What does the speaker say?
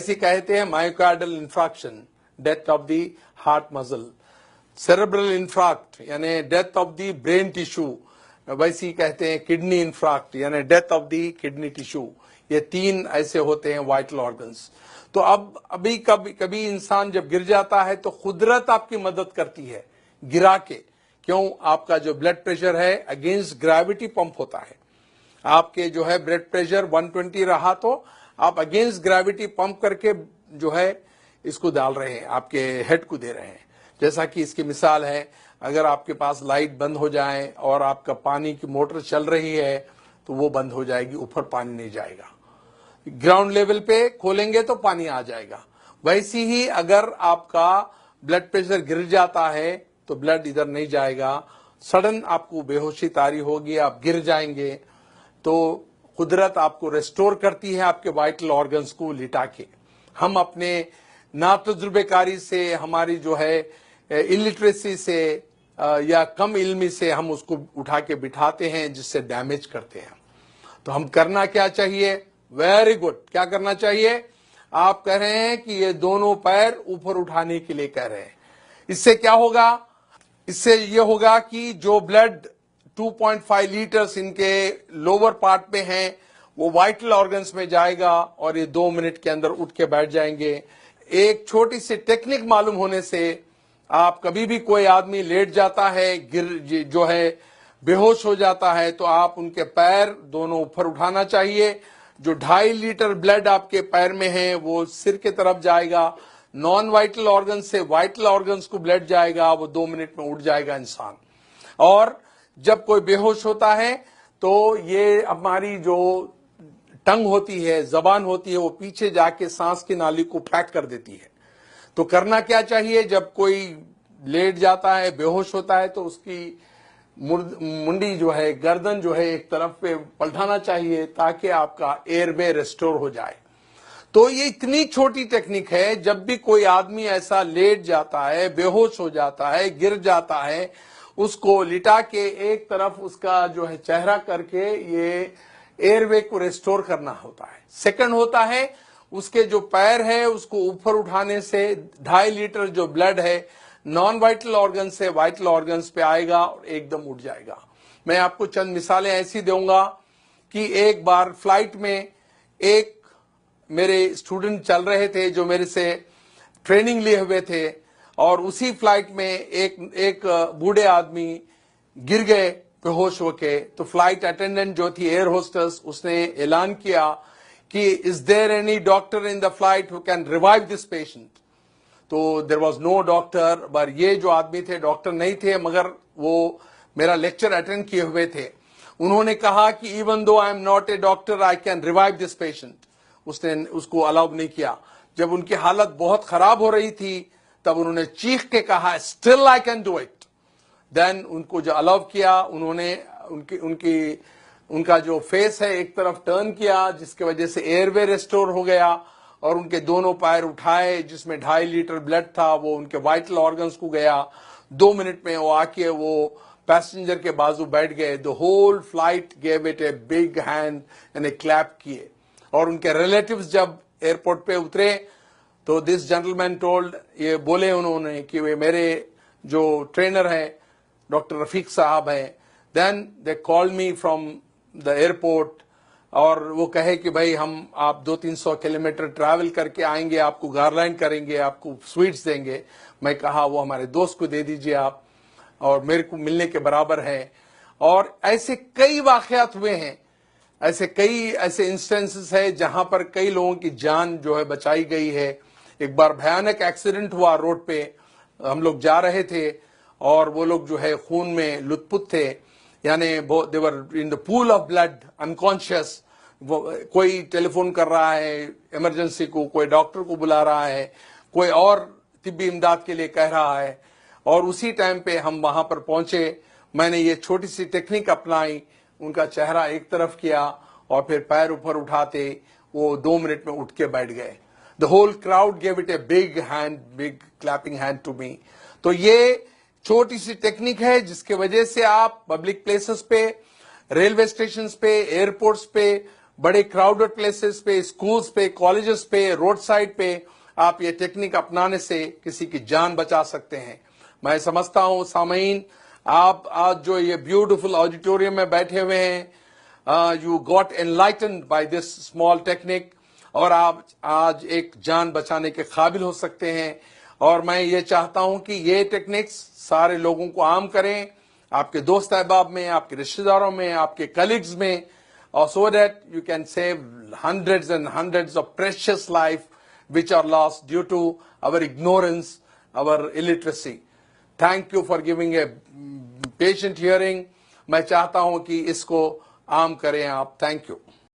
इसे कहते हैं myocardial infarction, death of the heart muscle. Cerebral infarct यानी death of the brain tissue, वैसे ही कहते हैं किडनी इंफ्राक्ट यानी death of the kidney tissue. ये 3 ऐसे होते हैं वाइटल ऑर्गन्स। तो अब अभी कभी इंसान जब गिर जाता है तो कुदरत आपकी मदद करती है गिरा के। क्यों? आपका जो ब्लड प्रेशर है अगेंस्ट ग्रेविटी पंप होता है। आपके जो है ब्लड प्रेशर 120 रहा तो आप अगेंस्ट ग्रेविटी पंप करके जो है इसको डाल रहे हैं, आपके हेड को दे रहे हैं। जैसा कि इसकी मिसाल है, अगर आपके पास लाइट बंद हो जाए और आपका पानी की मोटर चल रही है तो वो बंद हो जाएगी, ऊपर पानी नहीं जाएगा। ग्राउंड लेवल पे खोलेंगे तो पानी आ जाएगा। वैसे ही अगर आपका ब्लड प्रेशर गिर जाता है तो ब्लड इधर नहीं जाएगा, सडन आपको बेहोशी तारी होगी, आप गिर जाएंगे। तो कुदरत आपको रेस्टोर करती है आपके वाइटल ऑर्गन्स को लिटा के। हम अपने नातजुर्बेकारी से, हमारी जो है इलिटरेसी से या कम इल्मी से हम उसको उठा के बिठाते हैं, जिससे डैमेज करते हैं। तो हम करना क्या चाहिए? Very good. क्या करना चाहिए? आप कह रहे हैं कि ये दोनों पैर ऊपर उठाने के लिए कह रहे हैं। इससे क्या होगा? इससे ये होगा कि जो ब्लड 2.5 लीटर्स इनके लोअर पार्ट में हैं वो वाइटल ऑर्गन्स में जाएगा और ये 2 मिनट के अंदर उठ के बैठ जाएंगे। एक छोटी सी टेक्निक मालूम होने से आप कभी भी कोई आदमी लेट जाता है, गिर जो है बेहोश हो जाता है, तो आप उनके पैर दोनों ऊपर उठाना चाहिए। जो 2.5 लीटर ब्लड आपके पैर में है वो सिर के तरफ जाएगा, नॉन वाइटल ऑर्गन से वाइटल ऑर्गन्स को ब्लड जाएगा, वो 2 मिनट में उठ जाएगा इंसान। और जब कोई बेहोश होता है तो ये हमारी जो टंग होती है, जबान होती है, वो पीछे जाके सांस की नाली को पैक कर देती है। तो करना क्या चाहिए? जब कोई लेट जाता है, बेहोश होता है, तो उसकी मुंडी जो है, गर्दन जो है, एक तरफ पे पलटाना चाहिए ताकि आपका एयरवे रेस्टोर हो जाए। तो ये इतनी छोटी टेक्निक है, जब भी कोई आदमी ऐसा लेट जाता है, बेहोश हो जाता है, गिर जाता है, उसको लिटा के एक तरफ उसका जो है चेहरा करके ये एयरवे को रेस्टोर करना होता है। सेकंड होता है उसके जो पैर है उसको ऊपर उठाने से 2.5 लीटर जो ब्लड है नॉन वाइटल ऑर्गन से वाइटल ऑर्गन्स पे आएगा और एकदम उठ जाएगा। मैं आपको चंद मिसालें ऐसी दूंगा कि एक बार फ्लाइट में एक मेरे स्टूडेंट चल रहे थे जो मेरे से ट्रेनिंग लिए हुए थे, और उसी फ्लाइट में एक बूढ़े आदमी गिर गए बेहोश होके। तो फ्लाइट अटेंडेंट जो थी, एयर होस्टेस, उसने ऐलान किया कि is there any doctor in the flight who can revive this patient. तो देयर वाज नो डॉक्टर, पर ये जो आदमी थे डॉक्टर नहीं थे, मगर वो मेरा लेक्चर अटेंड किए हुए थे। उन्होंने कहा कि even though I am not a doctor I can revive this patient. उसने उसको अलाउ नहीं किया। जब उनकी हालत बहुत खराब हो रही थी तब उन्होंने चीख के कहा still I can do it. Then उनको जो अलाउ किया, उन्होंने उनका जो फेस है एक तरफ टर्न किया, जिसकी वजह से एयरवे रेस्टोर हो गया, और उनके दोनों पैर उठाए जिसमें 2.5 लीटर ब्लड था वो उनके वाइटल ऑर्गन्स को गया। 2 मिनट में वो आके वो पैसेंजर के बाजू बैठ गए। The whole flight gave it a big hand and a clap किए। और उनके रिलेटिव्स जब एयरपोर्ट पे उतरे तो दिस जेंटलमैन टोल्ड, ये बोले उन्होंने कि वे मेरे जो ट्रेनर है डॉक्टर रफीक साहब हैं। Then they called me from the airport, और वो कहे कि भाई हम आप 200-300 किलोमीटर ट्रैवल करके आएंगे, आपको गारलैंड करेंगे, आपको स्वीट्स देंगे। मैं कहा वो हमारे दोस्त को दे दीजिए आप, और मेरे को मिलने के बराबर है। और ऐसे कई वाकयात हुए हैं, ऐसे इंस्टेंसेस है जहां पर कई लोगों की जान जो है बचाई गई है। एक बार भयानक एक्सीडेंट हुआ रोड पे, हम लोग जा रहे थे और वो लोग जो है खून में लुत्फुत थे, यानी they were in the pool of blood unconscious. कोई टेलीफोन कर रहा है इमरजेंसी को, कोई डॉक्टर को बुला रहा है, कोई और तिब्बी इमदाद के लिए कह रहा है, और उसी टाइम पे हम वहां पर पहुंचे। मैंने ये छोटी सी टेक्निक अपनाई, उनका चेहरा एक तरफ किया और फिर पैर ऊपर उठाते वो 2 मिनट में उठ के बैठ गए। The whole crowd gave it a big clapping hand to me. तो ये छोटी सी टेक्निक है जिसके वजह से आप पब्लिक प्लेसेस पे, रेलवे स्टेशन पे, एयरपोर्ट्स पे, बड़े क्राउडेड प्लेसेस पे, स्कूल्स पे, कॉलेजेस पे, रोड साइड पे आप ये टेक्निक अपनाने से किसी की जान बचा सकते हैं। मैं समझता हूं सामीन, आप आज जो ये ब्यूटीफुल ऑडिटोरियम में बैठे हुए हैं, you got enlightened by this small technique, और आप आज एक जान बचाने के काबिल हो सकते हैं। और मैं ये चाहता हूं कि ये टेक्निक्स सारे लोगों को आम करें, आपके दोस्त अहबाब में, आपके रिश्तेदारों में, आपके कलीग्स में, और so that you can save hundreds and hundreds of precious life which are lost due to our ignorance, our illiteracy. Thank you for giving a patient hearing. मैं चाहता हूं कि इसको आम करें आप। Thank you.